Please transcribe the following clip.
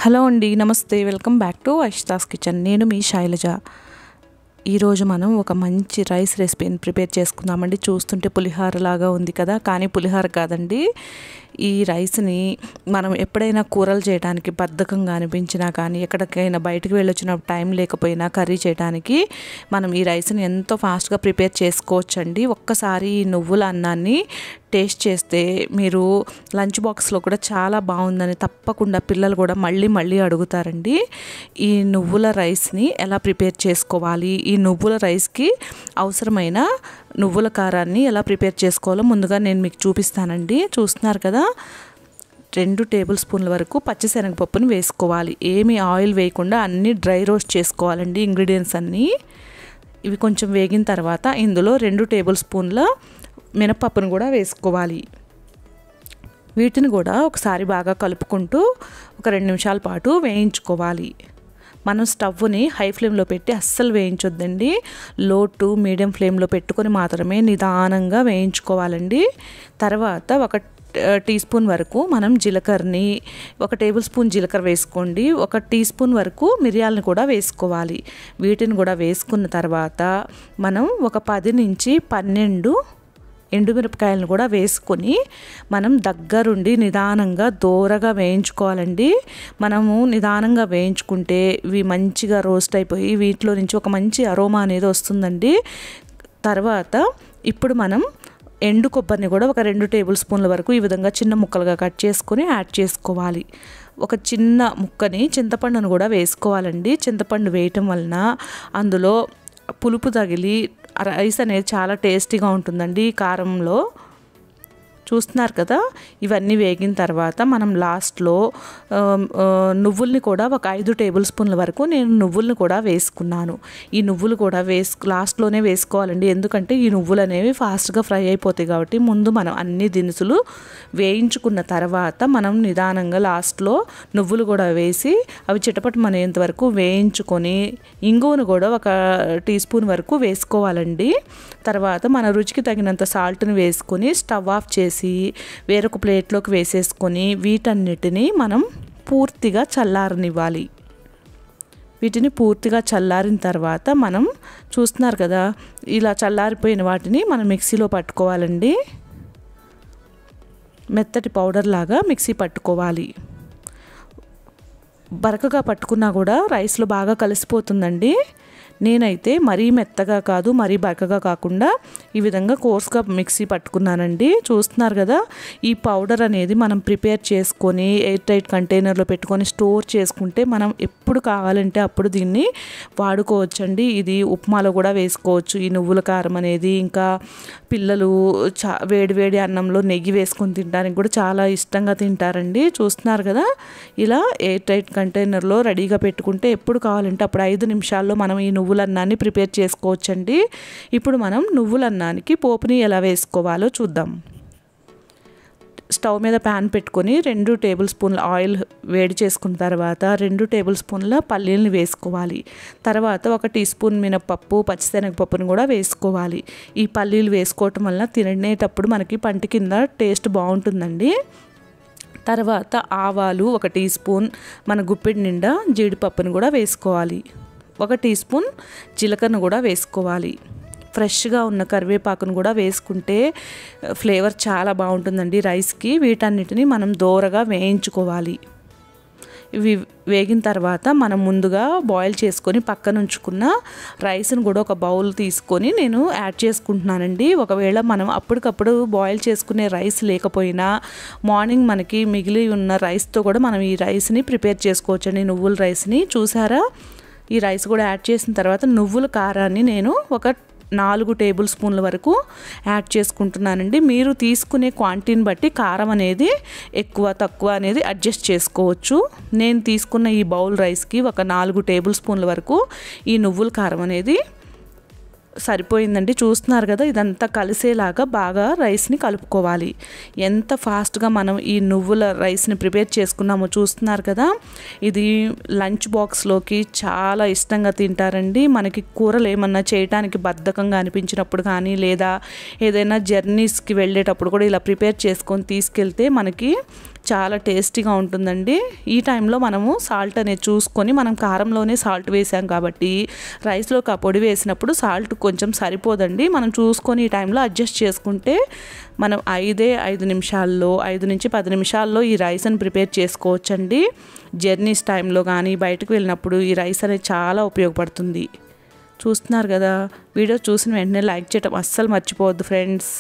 Hello అండి, నమస్తే. Welcome back to Ashita's kitchen. నేను మీ శైలజ. ఈరోజు మనం ఒక మంచి రైస్ రెసిపీని ప్రిపేర్ చేసుకుందామండి. చూస్తుంటే పులిహోర లాగా ఉంది కదా, కానీ పులిహోర కాదండి. ఈ రైస్ని మనం ఎప్పుడైనా కూరలు చేయడానికి బద్ధకంగా అనిపించినా కానీ, ఎక్కడికైనా బయటకు వెళ్ళొచ్చినప్పుడు టైం లేకపోయినా కర్రీ చేయడానికి మనం ఈ రైస్ని ఎంతో ఫాస్ట్గా ప్రిపేర్ చేసుకోవచ్చండి. ఒక్కసారి ఈ నువ్వుల అన్నాన్ని టేస్ట్ చేస్తే మీరు లంచ్ బాక్స్లో కూడా చాలా బాగుందని తప్పకుండా పిల్లలు కూడా మళ్ళీ మళ్ళీ అడుగుతారండి. ఈ నువ్వుల రైస్ని ఎలా ప్రిపేర్ చేసుకోవాలి, ఈ నువ్వుల రైస్కి అవసరమైన నువ్వుల కారాన్ని ఎలా ప్రిపేర్ చేసుకోవాలో ముందుగా నేను మీకు చూపిస్తానండి. చూస్తున్నారు కదా, 2 టేబుల్ స్పూన్ల వరకు పచ్చిశనగపప్పుని వేసుకోవాలి. ఏమి ఆయిల్ వేయకుండా అన్నీ డ్రై రోస్ట్ చేసుకోవాలండి. ఇంగ్రీడియంట్స్ అన్నీ ఇవి కొంచెం వేగిన తర్వాత ఇందులో 2 టేబుల్ స్పూన్ల మినపప్పును కూడా వేసుకోవాలి. వీటిని కూడా ఒకసారి బాగా కలుపుకుంటూ ఒక 2 నిమిషాల పాటు వేయించుకోవాలి. మనం స్టవ్ని హై ఫ్లేమ్లో పెట్టి అస్సలు వేయించొద్దండి. లో టు మీడియం ఫ్లేమ్లో పెట్టుకొని మాత్రమే నిదానంగా వేయించుకోవాలండి. తర్వాత ఒక టీ స్పూన్ వరకు మనం జీలకర్రని, 1 టేబుల్ స్పూన్ జీలకర్ర వేసుకోండి. 1 టీ స్పూన్ వరకు మిరియాలను కూడా వేసుకోవాలి. వీటిని కూడా వేసుకున్న తర్వాత మనం ఒక 10 నుంచి 12 ఎండుమిరపకాయలను కూడా వేసుకొని మనం దగ్గరుండి నిదానంగా దోరగా వేయించుకోవాలండి. మనము నిదానంగా వేయించుకుంటే ఇవి మంచిగా రోస్ట్ అయిపోయి వీటిలో నుంచి ఒక మంచి అరోమా అనేది వస్తుందండి. తర్వాత ఇప్పుడు మనం ఎండు కొబ్బరిని కూడా ఒక 2 టేబుల్ స్పూన్ల వరకు ఈ విధంగా చిన్న ముక్కలుగా కట్ చేసుకొని యాడ్ చేసుకోవాలి. ఒక చిన్న ముక్కని చింతపండును కూడా వేసుకోవాలండి. చింతపండు వేయటం వలన అందులో పులుపు తగిలి రైస్ అనేది చాలా టేస్టీగా ఉంటుందండి. ఈ కారంలో చూస్తున్నారు కదా, ఇవన్నీ వేగిన తర్వాత మనం లాస్ట్లో నువ్వుల్ని కూడా ఒక 5 టేబుల్ స్పూన్ల వరకు నేను నువ్వుల్ని కూడా వేసుకున్నాను. ఈ నువ్వులు కూడా లాస్ట్లోనే వేసుకోవాలండి. ఎందుకంటే ఈ నువ్వులు అనేవి ఫాస్ట్గా ఫ్రై అయిపోతాయి కాబట్టి ముందు మనం అన్ని దినుసులు వేయించుకున్న తర్వాత మనం నిదానంగా లాస్ట్లో నువ్వులు కూడా వేసి అవి చిటపటమనేంత వరకు వేయించుకొని ఇంగువను కూడా ఒక టీ స్పూన్ వరకు వేసుకోవాలండి. తర్వాత మన రుచికి తగినంత సాల్ట్ని వేసుకొని స్టవ్ ఆఫ్ చేసి వేరొక ప్లేట్లోకి వేసేసుకొని వీటన్నిటిని మనం పూర్తిగా చల్లారనివ్వాలి. వీటిని పూర్తిగా చల్లారిన తర్వాత మనం చూస్తున్నారు కదా, ఇలా చల్లారిపోయిన వాటిని మనం మిక్సీలో పట్టుకోవాలండి. మెత్తటి పౌడర్ లాగా మిక్సీ పట్టుకోవాలి. బరకగా పట్టుకున్నా కూడా రైస్లో బాగా కలిసిపోతుందండి. నేనైతే మరీ మెత్తగా కాదు, మరీ బరకగా కాకుండా ఈ విధంగా కోర్స్గా మిక్సీ పట్టుకున్నానండి. చూస్తున్నారు కదా, ఈ పౌడర్ అనేది మనం ప్రిపేర్ చేసుకొని ఎయిర్ టైట్ కంటైనర్లో పెట్టుకొని స్టోర్ చేసుకుంటే మనం ఎప్పుడు కావాలంటే అప్పుడు దీన్ని వాడుకోవచ్చండి. ఇది ఉప్మాలో కూడా వేసుకోవచ్చు ఈ నువ్వుల కారం అనేది. ఇంకా పిల్లలు వేడి అన్నంలో నెయ్యి వేసుకొని తినడానికి కూడా చాలా ఇష్టంగా తింటారండి. చూస్తున్నారు కదా, ఇలా ఎయిర్ టైట్ కంటైనర్లో రెడీగా పెట్టుకుంటే ఎప్పుడు కావాలంటే అప్పుడు 5 నిమిషాల్లో మనం ఈ నువ్వుల అన్నాన్ని ప్రిపేర్ చేసుకోవచ్చండి. ఇప్పుడు మనం నువ్వుల అన్నానికి పోపుని ఎలా వేసుకోవాలో చూద్దాం. స్టవ్ మీద ప్యాన్ పెట్టుకొని 2 టేబుల్ స్పూన్ల ఆయిల్ వేడి చేసుకున్న తర్వాత 2 టేబుల్ స్పూన్ల పల్లీలను వేసుకోవాలి. తర్వాత 1 టీ స్పూన్ మినపప్పు, పచ్చిశనగపప్పును కూడా వేసుకోవాలి. ఈ పల్లీలు వేసుకోవటం వల్ల తినేటప్పుడు మనకి పంటి కింద టేస్ట్ బాగుంటుందండి. తర్వాత ఆవాలు 1 టీ స్పూన్, మన గుప్పెడి నిండా జీడిపప్పును కూడా వేసుకోవాలి. 1 టీ స్పూన్ జీలకర్రను కూడా వేసుకోవాలి. ఫ్రెష్గా ఉన్న కరివేపాకును కూడా వేసుకుంటే ఫ్లేవర్ చాలా బాగుంటుందండి రైస్కి. వీటన్నిటిని మనం దోరగా వేయించుకోవాలి. ఇవి వేగిన తర్వాత మనం ముందుగా బాయిల్ చేసుకొని పక్కన ఉంచుకున్న రైస్ను కూడా ఒక బౌల్ తీసుకొని నేను యాడ్ చేసుకుంటున్నానండి. ఒకవేళ మనం అప్పటికప్పుడు బాయిల్ చేసుకునే రైస్ లేకపోయినా మార్నింగ్ మనకి మిగిలి ఉన్న రైస్తో కూడా మనం ఈ రైస్ని ప్రిపేర్ చేసుకోవచ్చండి, నువ్వుల రైస్ని. చూసారా, ఈ రైస్ కూడా యాడ్ చేసిన తర్వాత నువ్వుల కారాన్ని నేను ఒక 4 టేబుల్ స్పూన్ల వరకు యాడ్ చేసుకుంటున్నానండి. మీరు తీసుకునే క్వాంటిటీని బట్టి కారం అనేది ఎక్కువ తక్కువ అనేది అడ్జస్ట్ చేసుకోవచ్చు. నేను తీసుకున్న ఈ బౌల్ రైస్కి ఒక 4 టేబుల్ స్పూన్ల వరకు ఈ నువ్వుల కారం అనేది సరిపోయిందండి. చూస్తున్నారు కదా, ఇదంతా కలిసేలాగా బాగా రైస్ని కలుపుకోవాలి. ఎంత ఫాస్ట్గా మనం ఈ నువ్వుల రైస్ని ప్రిపేర్ చేసుకున్నామో చూస్తున్నారు కదా. ఇది లంచ్ బాక్స్లోకి చాలా ఇష్టంగా తింటారండి. మనకి కూరలు ఏమన్నా చేయడానికి బద్ధకంగా అనిపించినప్పుడు కానీ, లేదా ఏదైనా జర్నీస్కి వెళ్ళేటప్పుడు కూడా ఇలా ప్రిపేర్ చేసుకొని తీసుకెళ్తే మనకి చాలా టేస్టీగా ఉంటుందండి. ఈ టైంలో మనము సాల్ట్ అనేది చూసుకొని, మనం కారంలోనే సాల్ట్ వేసాం కాబట్టి రైస్లోకి ఆ పొడి వేసినప్పుడు సాల్ట్ కొంచెం సరిపోదండి. మనం చూసుకొని ఈ టైంలో అడ్జస్ట్ చేసుకుంటే మనం 5 నిమిషాల్లో 5 నుంచి 10 నిమిషాల్లో ఈ రైస్ని ప్రిపేర్ చేసుకోవచ్చండి. జర్నీస్ టైంలో కానీ బయటకు వెళ్ళినప్పుడు ఈ రైస్ అనేది చాలా ఉపయోగపడుతుంది. చూస్తున్నారు కదా, వీడియో చూసిన వెంటనే లైక్ చేయడం అస్సలు మర్చిపోవద్దు ఫ్రెండ్స్.